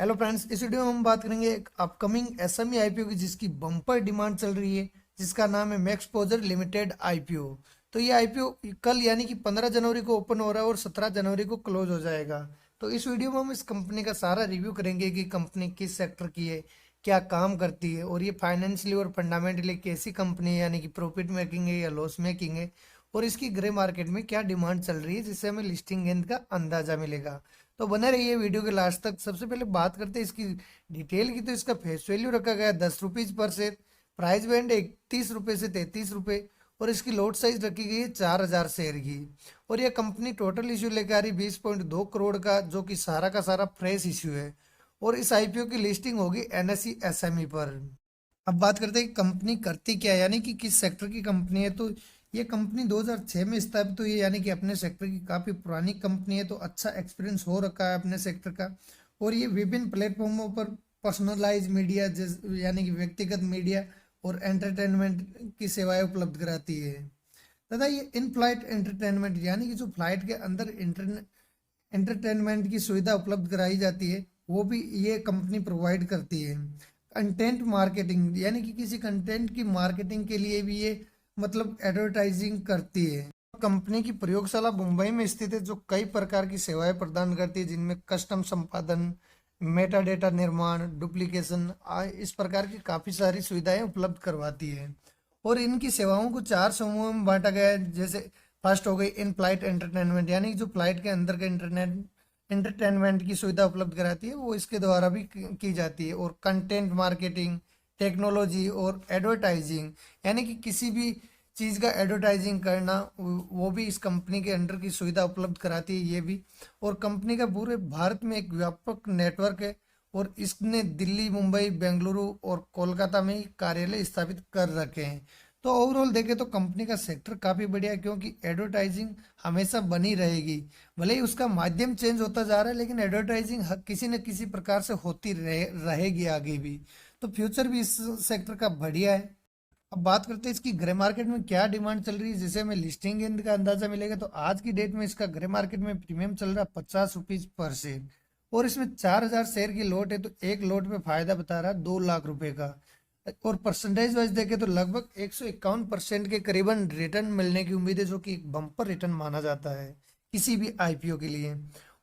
Hello friends, इस video में हम बात करेंगे एक अपकमिंग एसएमई आईपीओ की जिसकी बम्पर डिमांड चल रही है, जिसका नाम है मैक्सपोजर लिमिटेड आईपीओ। तो ये आईपीओ कल यानी कि 15 जनवरी को ओपन हो रहा है और 17 जनवरी को क्लोज हो जाएगा। तो इस वीडियो में हम इस कंपनी का सारा रिव्यू करेंगे कि कंपनी किस सेक्टर की है, क्या काम करती है और ये फाइनेंशियली और फंडामेंटली कैसी कंपनी है, यानी कि प्रॉफिट मेकिंग है या लॉस मेकिंग है, और इसकी ग्रे मार्केट में क्या डिमांड चल रही है, जिससे हमें लिस्टिंग गेंद का अंदाजा मिलेगा। तो बने रहिए वीडियो के लास्ट तक। सबसे पहले बात करते हैं इसकी डिटेल की। तो इसका फेस वैल्यू रखा गया है 10 rupees per share. Price band 31 रुपये से 33 रुपये और इसकी लॉट साइज रखी गई है 4000 शेयर की। और यह कंपनी टोटल इश्यू लेकर आ रही 20.2 करोड़ का, जो कि सारा का सारा फ्रेश इश्यू है। और इस आईपीओ की लिस्टिंग होगी एनएसई एसएमई पर। अब बात करते हैं कि कंपनी करती क्या है, यानी कि किस सेक्टर की कंपनी है। तो ये कंपनी 2006 में स्थापित हुई है, यानी कि अपने सेक्टर की काफ़ी पुरानी कंपनी है। तो अच्छा एक्सपीरियंस हो रखा है अपने सेक्टर का। और ये विभिन्न प्लेटफॉर्मों पर पर्सनलाइज मीडिया यानी कि व्यक्तिगत मीडिया और एंटरटेनमेंट की सेवाएं उपलब्ध कराती है। तथा ये इन फ्लाइट एंटरटेनमेंट यानी कि जो फ्लाइट के अंदर एंटरटेनमेंट की सुविधा उपलब्ध कराई जाती है, वो भी ये कंपनी प्रोवाइड करती है। कंटेंट मार्केटिंग यानी कि किसी कंटेंट की मार्केटिंग के लिए भी ये मतलब एडवर्टाइजिंग करती है। कंपनी की प्रयोगशाला मुंबई में स्थित है, जो कई प्रकार की सेवाएं प्रदान करती है, जिनमें कस्टम संपादन, मेटा डेटा निर्माण, डुप्लीकेशन, इस प्रकार की काफ़ी सारी सुविधाएं उपलब्ध करवाती है। और इनकी सेवाओं को 4 समूहों में बांटा गया है। जैसे फर्स्ट हो गई इन फ्लाइट एंटरटेनमेंट, यानी कि जो फ्लाइट के अंदर के एंटरटेनमेंट की सुविधा उपलब्ध कराती है, वो इसके द्वारा भी की जाती है। और कंटेंट मार्केटिंग, टेक्नोलॉजी और एडवर्टाइजिंग, यानी कि किसी भी चीज़ का एडवर्टाइजिंग करना, वो भी इस कंपनी के अंडर की सुविधा उपलब्ध कराती है ये भी। और कंपनी का पूरे भारत में एक व्यापक नेटवर्क है और इसने दिल्ली, मुंबई, बेंगलुरु और कोलकाता में कार्यालय स्थापित कर रखे हैं। तो ओवरऑल देखें तो कंपनी का सेक्टर काफ़ी बढ़िया है, क्योंकि एडवर्टाइजिंग हमेशा बनी रहेगी। भले ही उसका माध्यम चेंज होता जा रहा है, लेकिन एडवर्टाइजिंग किसी न किसी प्रकार से होती रहेगी आगे भी। तो फ्यूचर भी इस सेक्टर का बढ़िया है। अब बात करते हैं इसकी ग्रे मार्केट में क्या डिमांड चल रही है, जिससे हमें लिस्टिंग गेंद का अंदाजा मिलेगा। तो आज की डेट में इसका ग्रे मार्केट में प्रीमियम चल रहा है 50 रुपीज पर शेयर। और इसमें 4000 शेयर की लोट है, तो एक लोट पे फायदा बता रहा है 2 लाख रुपए का। और परसेंटेज वाइज देखें तो लगभग 151% के करीबन रिटर्न मिलने की उम्मीद है, जो कि एक बम्पर रिटर्न माना जाता है किसी भी आईपीओ के लिए।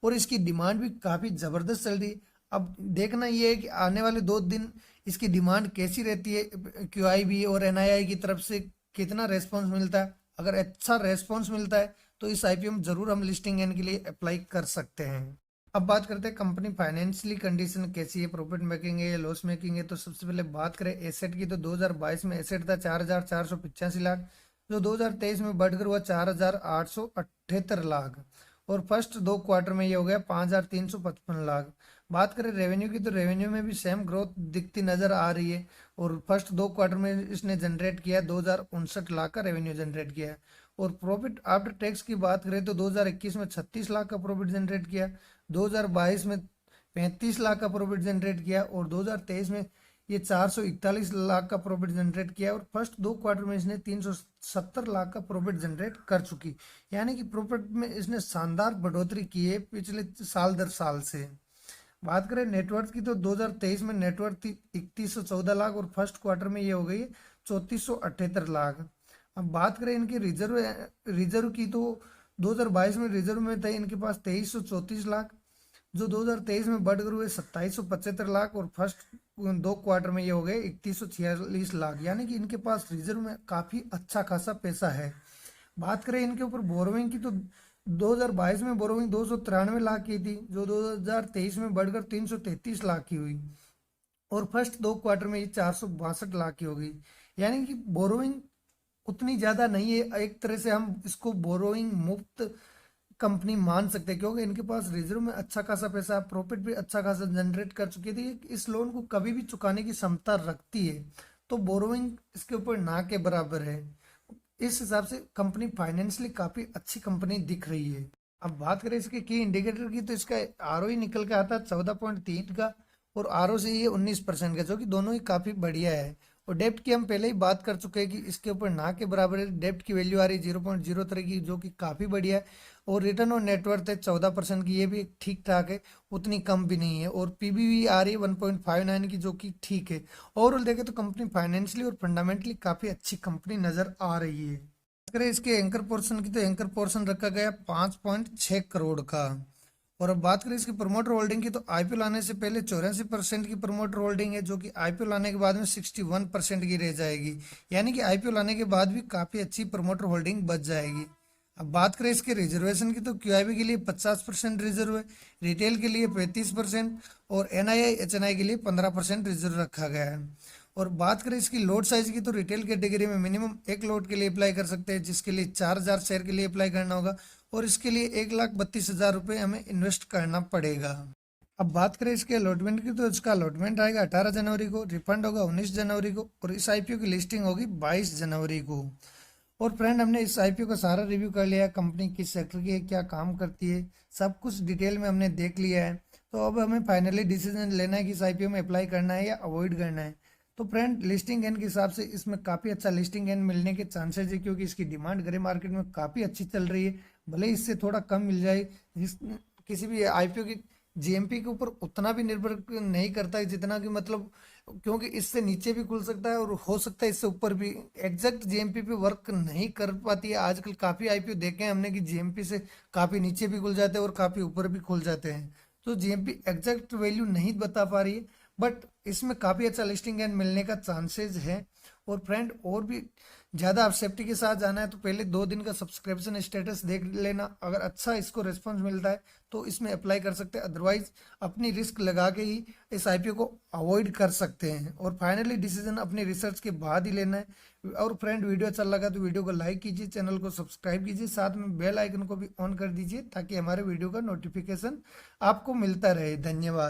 और इसकी डिमांड भी काफ़ी ज़बरदस्त चल रही है। अब देखना ये है कि आने वाले 2 दिन इसकी डिमांड कैसी रहती है, क्यूआईबी और एनआईआई की तरफ से कितना रेस्पॉन्स मिलता है। अगर अच्छा रेस्पॉन्स मिलता है तो इस आईपीओ में ज़रूर हम लिस्टिंग एन के लिए अप्लाई कर सकते हैं। अब बात करते हैं कंपनी फाइनेंशियली कंडीशन कैसी है, प्रॉफिट मेकिंग है या लॉस मेकिंग है। तो सबसे पहले बात करें एसेट की, तो 2022 में एसेट था 4485 लाख, जो 2023 में बढ़कर हुआ 4878 लाख। और फर्स्ट 2 क्वार्टर में ये हो गया 5355 लाख। बात करें रेवेन्यू की, तो रेवेन्यू में भी सेम ग्रोथ दिखती नजर आ रही है। और फर्स्ट 2 क्वार्टर में इसने जनरेट किया 2059 लाख का रेवेन्यू जनरेट किया है। और प्रॉफिट आफ्टर टैक्स की बात करें तो 2021 में 36 लाख का प्रॉफिट जनरेट किया, 2022 में 35 लाख का प्रॉफिट जनरेट किया और 2023 में ये 441 लाख का प्रॉफिट जनरेट किया। और फर्स्ट 2 क्वार्टर में इसने 370 लाख का प्रॉफिट जनरेट कर चुकी, यानी कि प्रॉफिट में इसने शानदार बढ़ोतरी की है पिछले साल दर साल से। बात करें नेटवर्थ की, तो 2023 में नेटवर्थ थी 3114 लाख और फर्स्ट क्वार्टर में ये हो गई 3478 लाख। अब बात करें इनके रिजर्व रिजर्व की, तो 2022 में रिजर्व में थे इनके पास 2334 लाख, जो 2023 में बढ़कर हुए 2775 लाख और फर्स्ट 2 क्वार्टर में ये हो गए 3146 लाख, यानी कि इनके पास रिजर्व में काफ़ी अच्छा खासा पैसा है। बात करें इनके ऊपर बोरोविंग की, तो 2022 में बोरोविंग 293 लाख की थी, जो 2023 में बढ़कर 333 लाख की हुई। और फर्स्ट 2 क्वार्टर में ये 462 लाख की हो गई, यानी कि बोरोइंग उतनी ज़्यादा नहीं है। एक तरह से हम इसको बोरोइंग मुक्त कंपनी मान सकते हैं, क्योंकि इनके पास रिजर्व में अच्छा खासा पैसा, प्रॉफिट भी अच्छा खासा जनरेट कर चुकी थी, इस लोन को कभी भी चुकाने की क्षमता रखती है। तो बोरोइंग इसके ऊपर ना के बराबर है। इस हिसाब से कंपनी फाइनेंशियली काफ़ी अच्छी कंपनी दिख रही है। अब बात करें इसके की इंडिकेटर की, तो इसका आरओई निकल के आता है 14.3 का और आरओ से ये 19% का, जो कि दोनों ही काफ़ी बढ़िया है। और डेप्ट की हम पहले ही बात कर चुके हैं कि इसके ऊपर ना के बराबर है। डेप्ट की वैल्यू आ रही है 0.03 की, जो कि काफ़ी बढ़िया है। और रिटर्न ऑन नेटवर्थ है 14% की, ये भी ठीक ठाक है, उतनी कम भी नहीं है। और पीबीवी आ रही है 1.59 की, जो कि ठीक है। ओवरऑल देखें तो कंपनी फाइनेंशियली और फंडामेंटली काफ़ी अच्छी कंपनी नज़र आ रही है। अगर इसके एंकर पोर्शन की, तो एंकर पोर्शन रखा गया 5.6 करोड़ का। और अब बात करें इसकी प्रमोटर होल्डिंग की, तो आईपीओ लाने से पहले 84% की प्रमोटर होल्डिंग है, जो कि आईपीओ लाने के बाद में 61% की रह जाएगी। यानी कि आईपीओ लाने के बाद भी काफ़ी अच्छी प्रमोटर होल्डिंग बच जाएगी। अब बात करें इसके रिजर्वेशन की, तो क्यूआईबी के लिए 50% रिजर्व है, रिटेल के लिए 35% और एनआईआई एचएनआई के लिए 15% रिजर्व रखा गया है। और बात करें इसकी लोट साइज की, तो रिटेल कैटेगरी में मिनिमम एक लोट के लिए अप्लाई कर सकते हैं, जिसके लिए 4,000 शेयर के लिए अप्लाई करना होगा। और इसके लिए 1,32,000 रुपये हमें इन्वेस्ट करना पड़ेगा। अब बात करें इसके अलॉटमेंट की, तो इसका अलॉटमेंट आएगा 18 जनवरी को, रिफंड होगा 19 जनवरी को, और इस आईपीओ की लिस्टिंग होगी 22 जनवरी को। और फ्रेंड, हमने इस आईपीओ का सारा रिव्यू कर लिया है, कंपनी किस सेक्टर की है, क्या काम करती है, सब कुछ डिटेल में हमने देख लिया है। तो अब हमें फाइनली डिसीजन लेना है कि इस आईपीओ में अप्लाई करना है या अवॉइड करना है। तो फ्रेंड, लिस्टिंग एंड के हिसाब से इसमें काफ़ी अच्छा लिस्टिंग एंड मिलने के चांसेस है, क्योंकि इसकी डिमांड ग्रे मार्केट में काफ़ी अच्छी चल रही है। भले ही इससे थोड़ा कम मिल जाए, जिस किसी भी आईपीओ की जीएमपी के ऊपर उतना भी निर्भर नहीं करता है जितना कि मतलब, क्योंकि इससे नीचे भी खुल सकता है और हो सकता है इससे ऊपर भी। एग्जैक्ट जीएमपी पे वर्क नहीं कर पाती है। आजकल काफ़ी आईपीओ देखे हैं हमने कि जीएमपी से काफ़ी नीचे भी खुल जाते हैं और काफ़ी ऊपर भी खुल जाते हैं। तो जीएमपी एग्जैक्ट वैल्यू नहीं बता पा रही है, बट इसमें काफ़ी अच्छा लिस्टिंग एंड मिलने का चांसेस है। और फ्रेंड, और भी ज़्यादा आप सेफ्टी के साथ जाना है तो पहले 2 दिन का सब्सक्रिप्शन स्टेटस देख लेना। अगर अच्छा इसको रिस्पॉन्स मिलता है तो इसमें अप्लाई कर सकते हैं, अदरवाइज अपनी रिस्क लगा के ही इस आईपीओ को अवॉइड कर सकते हैं। और फाइनली डिसीजन अपनी रिसर्च के बाद ही लेना है। और फ्रेंड, वीडियो अच्छा लगा तो वीडियो को लाइक कीजिए, चैनल को सब्सक्राइब कीजिए, साथ में बेल आइकन को भी ऑन कर दीजिए, ताकि हमारे वीडियो का नोटिफिकेशन आपको मिलता रहे। धन्यवाद।